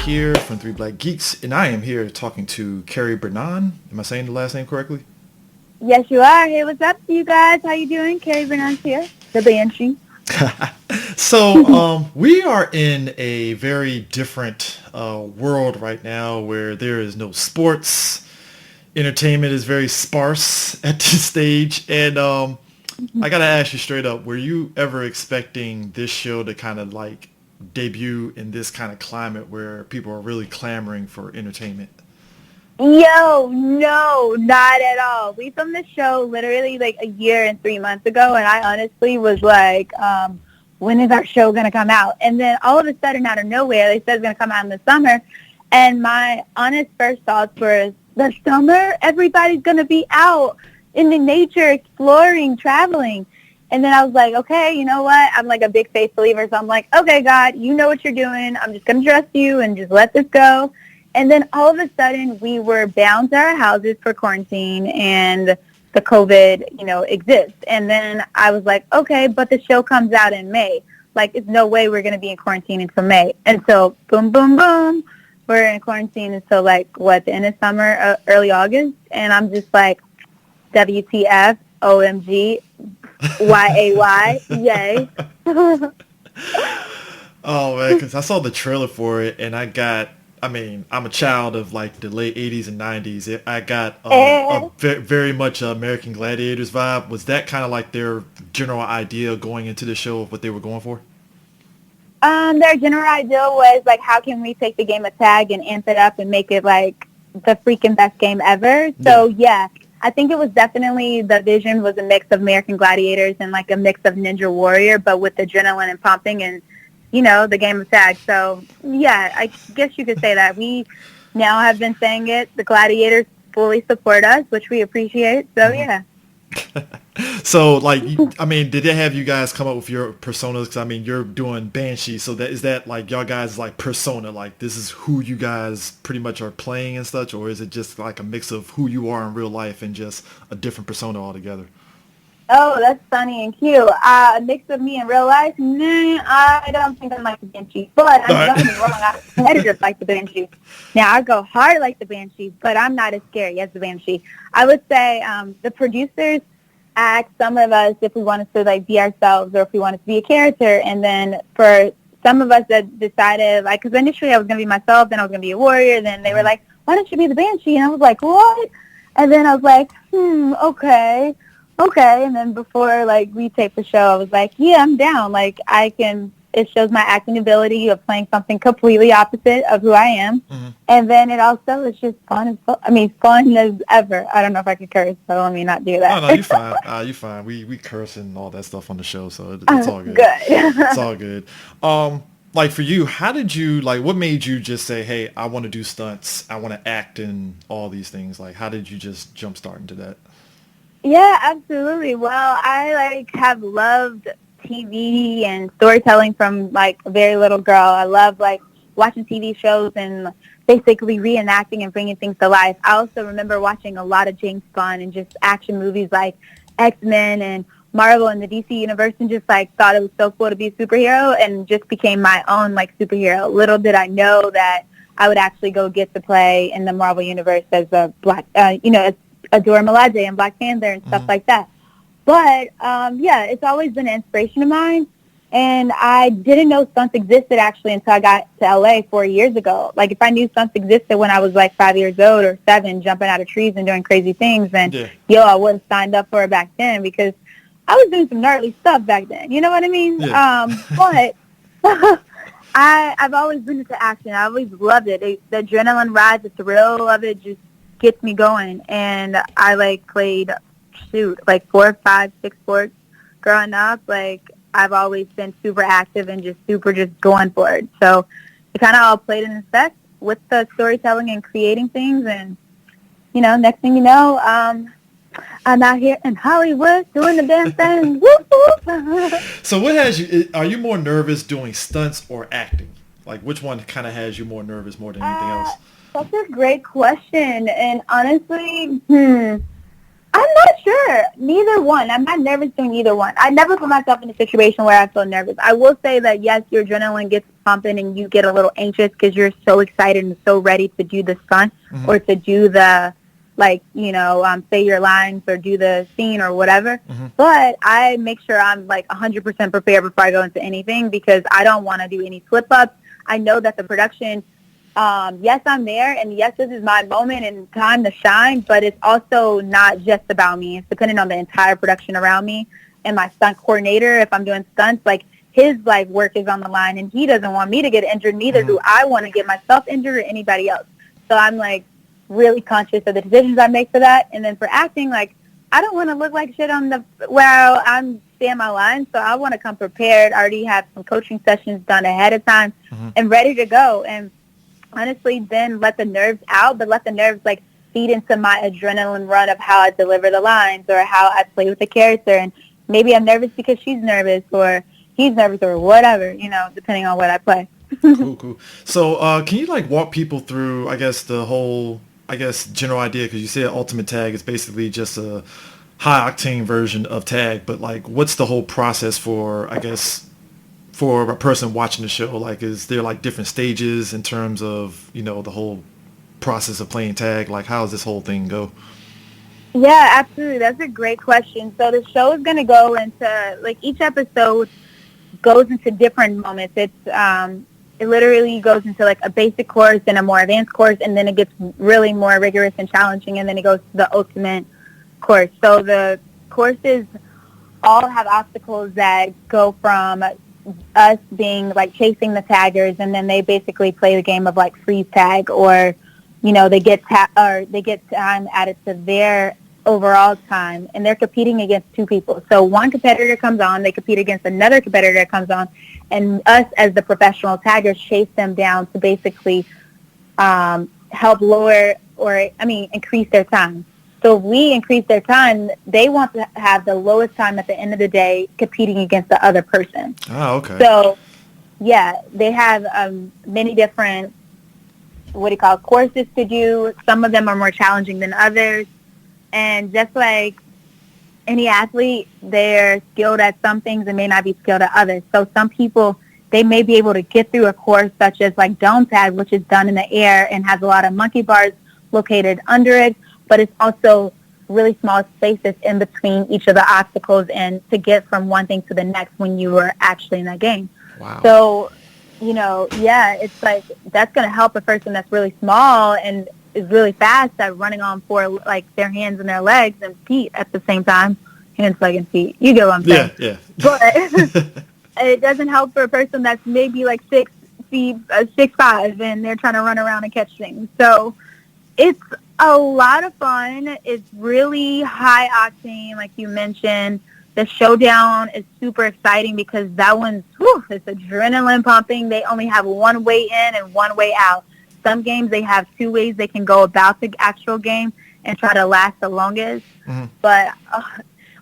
Here from Three Black Geeks, and I am here talking to Carrie Bernans. Am I saying the last name correctly? Yes, you are. Hey, what's up, you guys? How you doing? Carrie Bernans here, the Banshee. So, we are in a very different world right now where there is no sports. Entertainment is very sparse at this stage, and I gotta ask you straight up, were you ever expecting this show to kind of like debut in this kind of climate where people are really clamoring for entertainment? Yo, no, not at all. We filmed the show literally like a year and 3 months ago, and I honestly was like, when is our show going to come out? And then all of a sudden, out of nowhere, they said it's going to come out in the summer. And my honest first thoughts were, the summer? Everybody's going to be out in the nature, exploring, traveling. And then I was like, okay, you know what? I'm like a big faith believer, so I'm like, okay, God, you know what you're doing. I'm just going to trust you and just let this go. And then all of a sudden, we were bound to our houses for quarantine, and the COVID, exists. And then I was like, okay, but the show comes out in May. Like, it's no way we're going to be in quarantine until May. And so, boom, boom, boom, we're in quarantine until, the end of summer, early August. And I'm just like, WTF, OMG, YAY, yay. Oh, man, because I saw the trailer for it, and I'm a child of like the late 80s and 90s. I got a very much American Gladiators vibe. Was that kind of like their general idea going into the show of what they were going for? Their general idea was like, how can we take the game of tag and amp it up and make it like the freaking best game ever? So yeah, I think it was definitely, the vision was a mix of American Gladiators and like a mix of Ninja Warrior, but with adrenaline and pumping and the game of tag. So, yeah, I guess you could say that. We now have been saying it. The Gladiators fully support us, which we appreciate. So, yeah. So, did they have you guys come up with your personas? Because, you're doing Banshee. So, is that, like, y'all guys, like, persona? Like, this is who you guys pretty much are playing and such? Or is it just, like, a mix of who you are in real life and just a different persona altogether? Oh, that's funny and cute. A mix of me in real life? Nah, I don't think I'm like the Banshee. But don't get me wrong, I'm competitive like the Banshee. Now, I go hard like the Banshee, but I'm not as scary as the Banshee. I would say the producers asked some of us if we wanted to like be ourselves or if we wanted to be a character. And then for some of us that decided, like, because initially I was going to be myself, then I was going to be a warrior. Then they were like, why don't you be the Banshee? And I was like, what? And then I was like, okay. And then before, we taped the show, I was like, yeah, I'm down. Like, it shows my acting ability of playing something completely opposite of who I am. Mm-hmm. And then it also is just fun as ever. I don't know if I could curse, so let me not do that. No, you're fine. You're fine. We curse and all that stuff on the show, so it's all good. Good. It's all good. For you, how did you, what made you just say, hey, I want to do stunts, I want to act and all these things? Like, how did you just jumpstart into that? Yeah, absolutely. Well, I have loved TV and storytelling from a very little girl. I love watching TV shows and basically reenacting and bringing things to life. I also remember watching a lot of James Bond and just action movies like X-Men and Marvel and the DC universe, and just thought it was so cool to be a superhero and just became my own superhero. Little did I know that I would actually go get to play in the Marvel universe as a black, as Adora Milaje and Black Panther and stuff like that. But, it's always been an inspiration of mine. And I didn't know stunts existed, actually, until I got to L.A. 4 years ago. If I knew stunts existed when I was, 5 years old or 7, jumping out of trees and doing crazy things, then, I would have signed up for it back then because I was doing some gnarly stuff back then. You know what I mean? Yeah. But I've always been into action. I always loved it. The adrenaline ride, the thrill of it just gets me going. And I played 4, 5, 6 sports growing up. I've always been super active and just going for it. So it kind of all played in effect with the storytelling and creating things. And next thing you know, I'm out here in Hollywood doing the damn thing. Whoop, whoop. So what has you? Are you more nervous doing stunts or acting? Like which one kind of has you more nervous more than anything Uh, else? That's a great question. And honestly, I'm not sure. Neither one. I'm not nervous doing either one. I never put myself in a situation where I feel nervous. I will say that, yes, your adrenaline gets pumping and you get a little anxious because you're so excited and so ready to do the stunt or to do the, like, say your lines or do the scene or whatever. But I make sure I'm, like, 100% prepared before I go into anything because I don't want to do any slip-ups. I know that the production yes, I'm there, and yes, this is my moment and time to shine, but it's also not just about me. It's dependent on the entire production around me and my stunt coordinator. If I'm doing stunts, like, his, like, work is on the line, and he doesn't want me to get injured. Neither do I want to get myself injured or anybody else. So I'm, like, really conscious of the decisions I make for that. And then for acting, like, I don't want to look like shit while I'm saying my lines, so I want to come prepared. I already have some coaching sessions done ahead of time and ready to go. And honestly, then let the nerves out, but let the nerves, like, feed into my adrenaline run of how I deliver the lines or how I play with the character. And maybe I'm nervous because she's nervous or he's nervous or whatever, depending on what I play. Cool. So can you, like, walk people through, I guess, the whole, general idea? Because you said Ultimate Tag is basically just a high-octane version of tag, but, like, what's the whole process for, I guess, for a person watching the show? Like, is there, like, different stages in terms of, the whole process of playing tag? Like, how does this whole thing go? Yeah, absolutely. That's a great question. So the show is going to go into, like, each episode goes into different moments. It literally goes into, like, a basic course and a more advanced course, and then it gets really more rigorous and challenging, and then it goes to the ultimate course. So the courses all have obstacles that go from us being, like, chasing the taggers, and then they basically play the game of, like, freeze tag, or they get time added to their overall time, and they're competing against two people. So one competitor comes on, they compete against another competitor that comes on, and us as the professional taggers chase them down to basically help lower increase their time. So if we increase their time, they want to have the lowest time at the end of the day competing against the other person. Oh, okay. So, yeah, they have many different, courses to do. Some of them are more challenging than others. And just like any athlete, they're skilled at some things and may not be skilled at others. So some people, they may be able to get through a course such as, like, dome tag, which is done in the air and has a lot of monkey bars located under it, but it's also really small spaces in between each of the obstacles and to get from one thing to the next when you are actually in that game. Wow. So, it's like that's going to help a person that's really small and is really fast at running on four, like, their hands and their legs and feet at the same time. Hands, legs, and feet. You get what I'm saying. Yeah. But it doesn't help for a person that's maybe, like, 6'5", and they're trying to run around and catch things. So it's a lot of fun. It's really high octane, like you mentioned. The showdown is super exciting because that one's, it's adrenaline pumping. They only have one way in and one way out. Some games, they have two ways they can go about the actual game and try to last the longest. But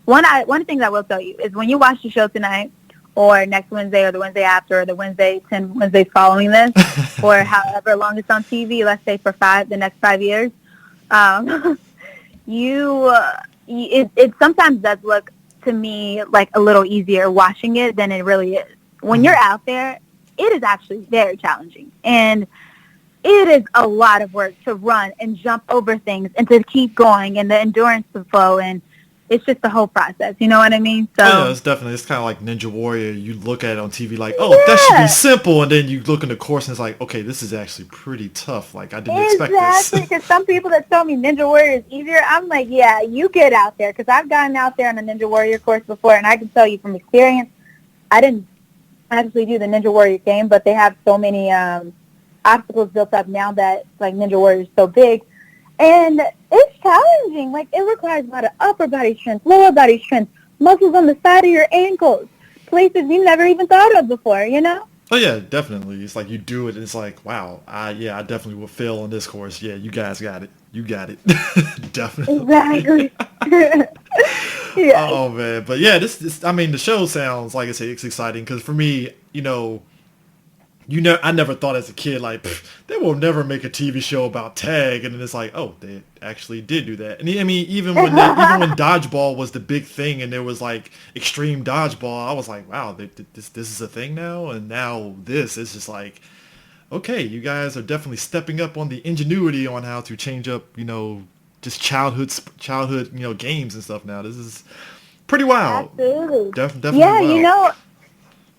one of the things I will tell you is when you watch the show tonight or next Wednesday or the Wednesday after or the 10 Wednesdays following this or however long it's on TV, let's say for the next 5 years, it sometimes does look to me like a little easier watching it than it really is. When you're out there, it is actually very challenging. And it is a lot of work to run and jump over things and to keep going and the endurance to flow, and it's just the whole process. You know what I mean? So yeah, it's kind of like Ninja Warrior. You look at it on TV like, that should be simple, and then you look in the course and it's like, okay, this is actually pretty tough. Like, I didn't expect this. Exactly, because some people that tell me Ninja Warrior is easier, I'm like, yeah, you get out there, because I've gotten out there on a Ninja Warrior course before, and I can tell you from experience, I didn't actually do the Ninja Warrior game, but they have so many obstacles built up now that, like, Ninja Warrior is so big. And it's challenging. Like, it requires a lot of upper body strength, lower body strength, muscles on the side of your ankles, places you never even thought of before, Oh yeah, definitely. It's like you do it, and it's like, wow, I definitely will fail on this course. Yeah, you guys got it. You got it. Definitely. Exactly. Yes. Oh man, but yeah, this I mean, the show sounds like I say it's exciting because for me, I never thought as a kid like they will never make a TV show about tag, and then it's like, oh, they actually did do that. And I mean, even when dodgeball was the big thing, and there was like extreme dodgeball, I was like, wow, this is a thing now, and now this is just like, okay, you guys are definitely stepping up on the ingenuity on how to change up, just childhood, games and stuff. Now this is pretty wild. Absolutely. Definitely Yeah, wild.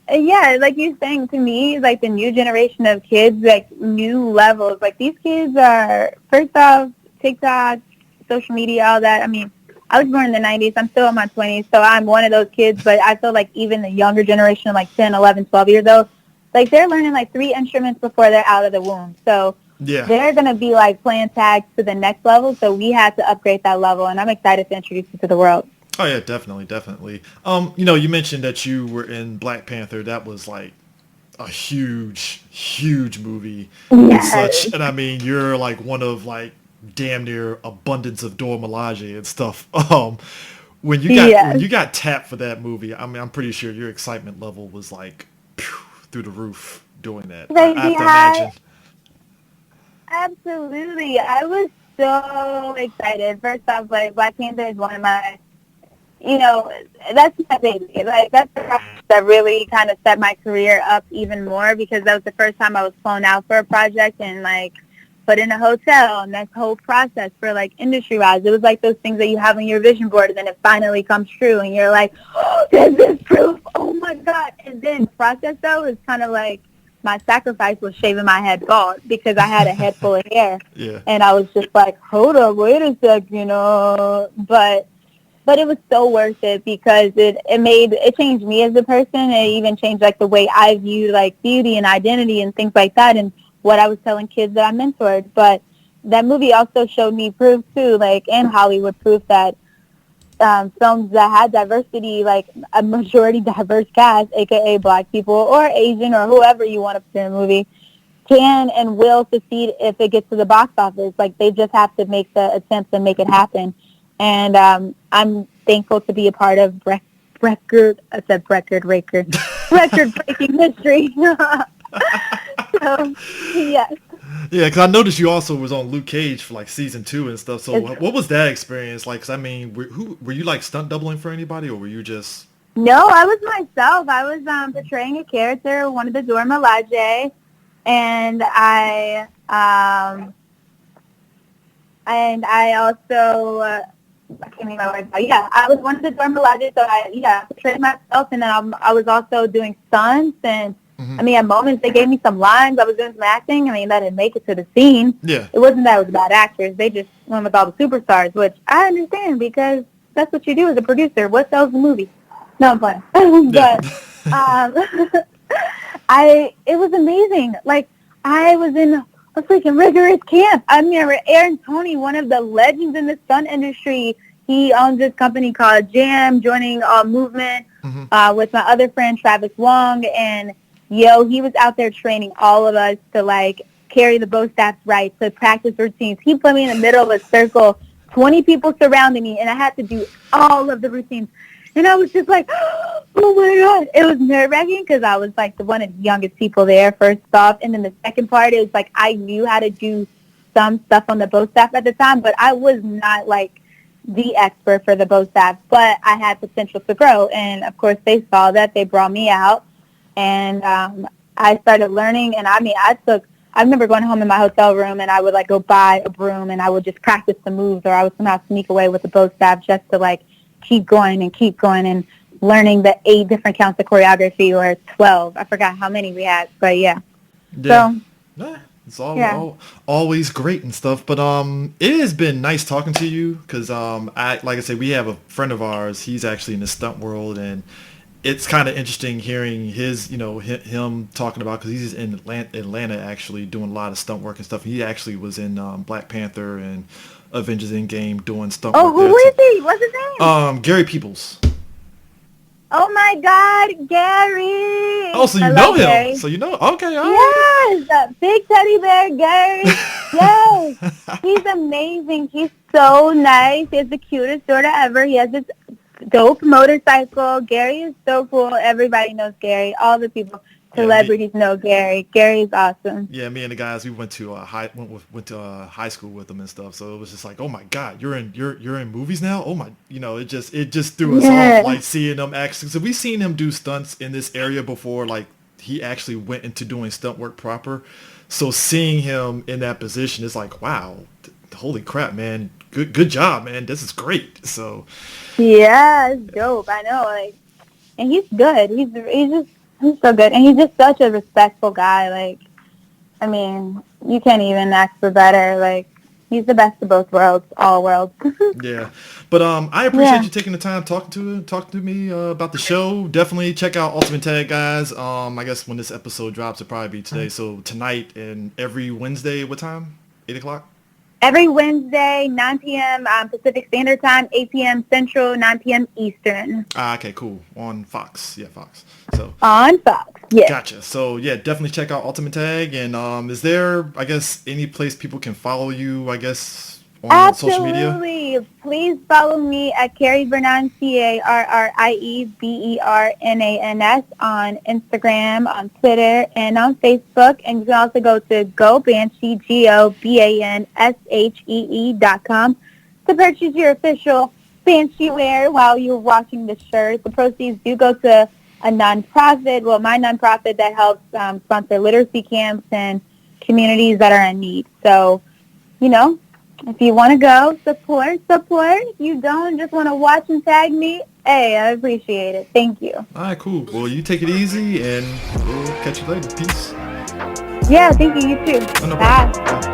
yeah, like you're saying to me, like the new generation of kids, like new levels. Like these kids are, first off, TikTok, social media, all that. I mean, I was born in the 90s. I'm still in my 20s, so I'm one of those kids. But I feel like even the younger generation, like 10, 11, 12 years old, like they're learning like 3 instruments before they're out of the womb. So Yeah. they're going to be like playing tag to the next level. So we had to upgrade that level, and I'm excited to introduce you to the world. Oh yeah, definitely, definitely. You mentioned that you were in Black Panther. That was like a huge, huge movie and Yes. such. And I mean, you're like one of like damn near abundance of Dora Milaje and stuff. When Yes. you got tapped for that movie, I mean, I'm pretty sure your excitement level was like through the roof doing that. I Crazy have to high. imagine. Absolutely. I was so excited. First off, like Black Panther is one of my, that's my baby. Like that's the project that really kind of set my career up even more because that was the first time I was flown out for a project and like put in a hotel and that whole process for like industry wise. It was like those things that you have on your vision board and then it finally comes true and you're like, oh, this is proof. Oh my God. And then the process though is kind of like my sacrifice was shaving my head bald because I had a head full of hair. Yeah. And I was just like, hold up, wait a sec, But it was so worth it because it changed me as a person. It even changed like the way I viewed like beauty and identity and things like that and what I was telling kids that I mentored. But that movie also showed me proof too, like in Hollywood proof that films that had diversity, like a majority diverse cast, aka Black people or Asian or whoever you want to put in a movie, can and will succeed if it gets to the box office. Like they just have to make the attempts and make it happen. And I'm thankful to be a part of record breaking history. So yes. Yeah, because I noticed you also was on Luke Cage for like season 2 and stuff. So It's, what was that experience like? 'Cause I mean, were you like stunt doubling for anybody, or were you just? no, I was myself. I was portraying a character, one of the Dora Milaje, and I also I can't remember my words. Yeah, I was one of the Dora Milaje, so I portrayed myself, and then I was also doing stunts, and I mean at moments they gave me some lines. I was doing some acting. I mean that didn't make it to the scene. Yeah. It wasn't that it was about actors. They just went with all the superstars, which I understand because that's what you do as a producer. What sells the movie? No, I'm playing. Yeah. But it was amazing. Like I was in a freaking rigorous camp. I remember Aaron Toney, one of the legends in the stunt industry. He owns this company called Jam, joining Movement with my other friend Travis Wong, and he was out there training all of us to like carry the bow staffs right, to practice routines. He put me in the middle of a circle, 20 people surrounding me, and I had to do all of the routines. And I was just like, oh my God. It was nerve-wracking because I was like one of the youngest people there, first off. And then the second part, it was like I knew how to do some stuff on the bow staff at the time, but I was not like the expert for the bow staff. But I had potential to grow. And, of course, they saw that. They brought me out. And I started learning. And, I mean, I remember going home in my hotel room and I would like go buy a broom and I would just practice the moves, or I would somehow sneak away with the bow staff just to like keep going and learning the 8 different counts of choreography, or 12. I forgot how many we had, but yeah. Yeah. So, Yeah. It's yeah. always great and stuff, but it has been nice talking to you because like I said, we have a friend of ours. He's actually in the stunt world, and it's kind of interesting hearing his, him talking about, because he's in Atlanta actually doing a lot of stunt work and stuff. He actually was in Black Panther and Avengers Endgame doing stunt Oh, work who there is too. he? What's his name? Gary Peoples. Oh my God, Gary! Oh, so you I know love him? Gary. So you know? Okay, all right. Yes, that big teddy bear, Gary. Yes, he's amazing. He's so nice. He has the cutest daughter ever. He has this dope motorcycle. Gary is so cool. Everybody knows Gary. All the people, Yeah, me. celebrities know Gary. Gary is awesome. Yeah, me and the guys, we went to high school with them and stuff. So it was just like, oh my God, you're in movies now. Oh my, it just threw us off, Yeah. like seeing them actually. So we seen him do stunts in this area before, like he actually went into doing stunt work proper. So seeing him in that position is like, wow, holy crap, man, good job, man. This is great. So Yeah, it's dope. I know, like, and he's good. He's so good, and he's just such a respectful guy. Like, I mean, you can't even ask for better. Like, he's the best of both worlds, all worlds. yeah, but I appreciate Yeah, you taking the time talking to me about the show. Definitely check out Ultimate Tag, guys. I guess when this episode drops, it'll probably be today. So tonight and every Wednesday, what time? 8 o'clock. every Wednesday, 9 p.m. Pacific Standard Time, 8 p.m. Central, 9 p.m. Eastern Okay, cool. On Fox, yeah, Fox. So on Fox. Yes. gotcha. So yeah, definitely check out Ultimate Tag. And is there, I guess, any place people can follow you? I guess on social media. Absolutely. Please follow me at Carrie Bernans, CarrieBernans on Instagram, on Twitter, and on Facebook. And you can also go to GoBanshee, GoBanshee.com to purchase your official Banshee wear while you're washing the shirt. The proceeds do go to a nonprofit, my nonprofit that helps sponsor literacy camps and communities that are in need. So, if you want to go, support. If you don't, just want to watch and tag me, hey, I appreciate it. Thank you. All right, cool. Well, you take it easy, and we'll catch you later. Peace. Yeah, thank you. You too. Oh, no Bye. problem.